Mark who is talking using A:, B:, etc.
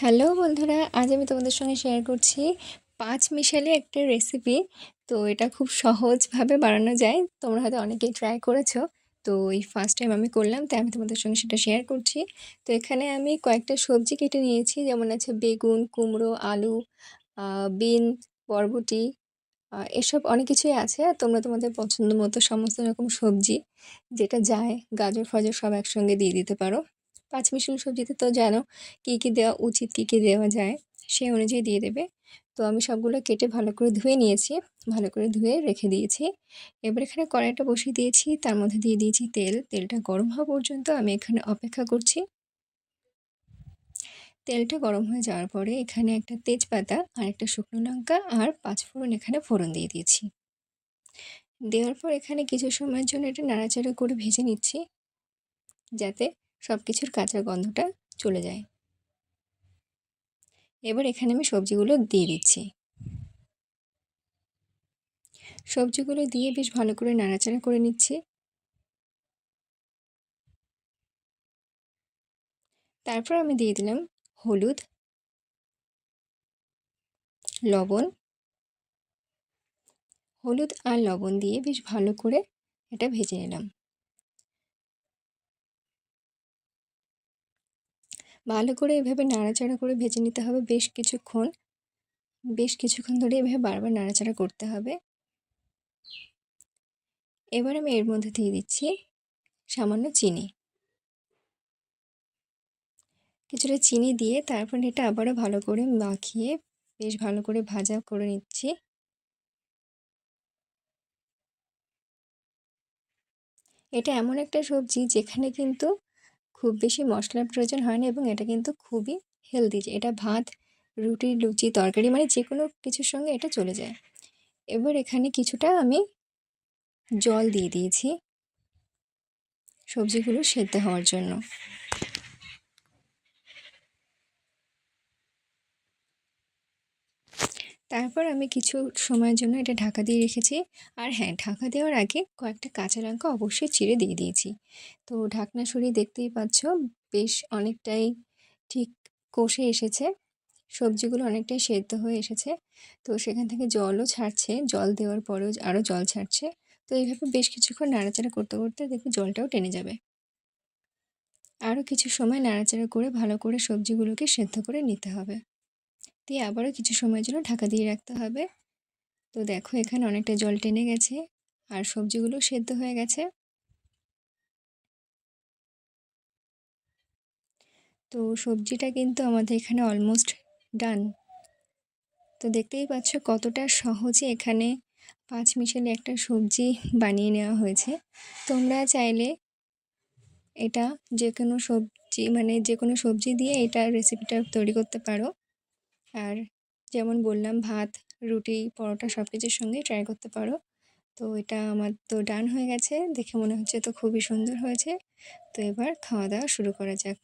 A: Hello বন্ধুরা, আজ আমি তোমাদের সঙ্গে শেয়ার করছি পাঁচমিশালি একটা রেসিপি। তো এটা খুব সহজভাবে বানানো যায়। তোমরা হয়তো অনেকেই ট্রাই করেছো। তো এই ফার্স্ট টাইম আমি করলাম, তাই আমি তোমাদের সঙ্গে সেটা শেয়ার করছি। তো এখানে আমি কয়েকটা সবজি কেটে নিয়েছি, যেমন আছে বেগুন, কুমড়ো, আলু, বিন, বরবটি, এসব অনেক কিছুই আছে। আর তোমরা তোমাদের পছন্দ মতো সমস্ত রকম সবজি যেটা যায়, গাজর ফাজর সব একসঙ্গে দিয়ে দিতে পারো। পাঁচমিশালি সবজিতে তো জানো কী কী দেওয়া উচিত, কী কী দেওয়া যায়, সেই অনুযায়ী দিয়ে দেবে। তো আমি সবগুলো কেটে ভালো করে ধুয়ে নিয়েছি, ভালো করে ধুয়ে রেখে দিয়েছি। এবার এখানে কড়াইটা বসিয়ে দিয়েছি, তার মধ্যে দিয়ে দিয়েছি তেল। তেলটা গরম হওয়া পর্যন্ত আমি এখানে অপেক্ষা করছি। তেলটা গরম হয়ে যাওয়ার পরে এখানে একটা তেজপাতা আর একটা শুকনো লঙ্কা আর পাঁচফোড়ন এখানে ফোড়ন দিয়ে দিয়েছি। দেওয়ার পর এখানে কিছু সময়ের জন্য এটা নাড়াচাড়া করে ভেজে নিচ্ছি, যাতে সব কিছুর কাঁচা গন্ধটা চলে যায়। এবার এখানে আমি সবজিগুলো দিয়ে দিচ্ছি। সবজিগুলো দিয়ে বেশ ভালো করে নাড়াচাড়া করে নিচ্ছি। তারপর আমি দিয়ে দিলাম হলুদ, লবণ। হলুদ আর লবণ দিয়ে বেশ ভালো করে এটা ভেজে নিলাম। ভালো করে এভাবে নাড়াচাড়া করে ভেজে নিতে হবে বেশ কিছুক্ষণ ধরে এভাবে বারবার নাড়াচাড়া করতে হবে। এবার আমি এর মধ্যে দিয়ে দিচ্ছি সামান্য চিনি। কিছুটা চিনি দিয়ে তারপর এটা আবারও ভালো করে মাখিয়ে বেশ ভালো করে ভাজা করে নিচ্ছি। এটা এমন একটা সবজি যেখানে কিন্তু খুব বেশি মশলার প্রয়োজন হয় না, এবং এটা কিন্তু খুবই হেলদি। এটা ভাত, রুটি, লুচি, তরকারি মানে যে কোনো কিছুর সঙ্গে এটা চলে যায়। এবার এখানে কিছুটা আমি জল দিয়ে দিয়েছি সবজিগুলো সেদ্ধ হওয়ার জন্য। তারপর আমি কিছু সময়ের জন্য এটা ঢাকা দিয়ে রেখেছি। আর হ্যাঁ, ঢাকা দেওয়ার আগে কয়েকটা কাঁচা লঙ্কা অবশ্যই চিড়ে দিয়ে দিয়েছি। তো ঢাকনা সরিয়ে দেখতেই পাচ্ছ বেশ অনেকটাই ঠিক কষে এসেছে। সবজিগুলো অনেকটাই সেদ্ধ হয়ে এসেছে। তো সেখান থেকে জলও ছাড়ছে, জল দেওয়ার পরেও আরও জল ছাড়ছে। তো এইভাবে বেশ কিছুক্ষণ নাড়াচাড়া করতে করতে দেখবে জলটাও টেনে যাবে। আরও কিছু সময় নাড়াচাড়া করে ভালো করে সবজিগুলোকে সেদ্ধ করে নিতে হবে। দিয়ে আবারও কিছু সময়ের জন্য ঢাকা দিয়ে রাখতে হবে। তো দেখো এখানে অনেকটা জল টেনে গেছে আর সবজিগুলো সেদ্ধ হয়ে গেছে। তো সবজিটা কিন্তু আমাদের এখানে অলমোস্ট ডান। তো দেখতেই পাচ্ছ কতটা সহজে এখানে পাঁচমিশালি একটা সবজি বানিয়ে নেওয়া হয়েছে। তোমরা চাইলে এটা যে কোনো সবজি দিয়ে এটা রেসিপিটা তৈরি করতে পারো। আর যেমন বললাম, ভাত, রুটি, পরোটা সব কিছুর সঙ্গেই ট্রাই করতে পারো। তো এটা আমার তো ডান হয়ে গেছে, দেখে মনে হচ্ছে তো খুবই সুন্দর হয়েছে। তো এবার খাওয়া দাওয়া শুরু করা যাক।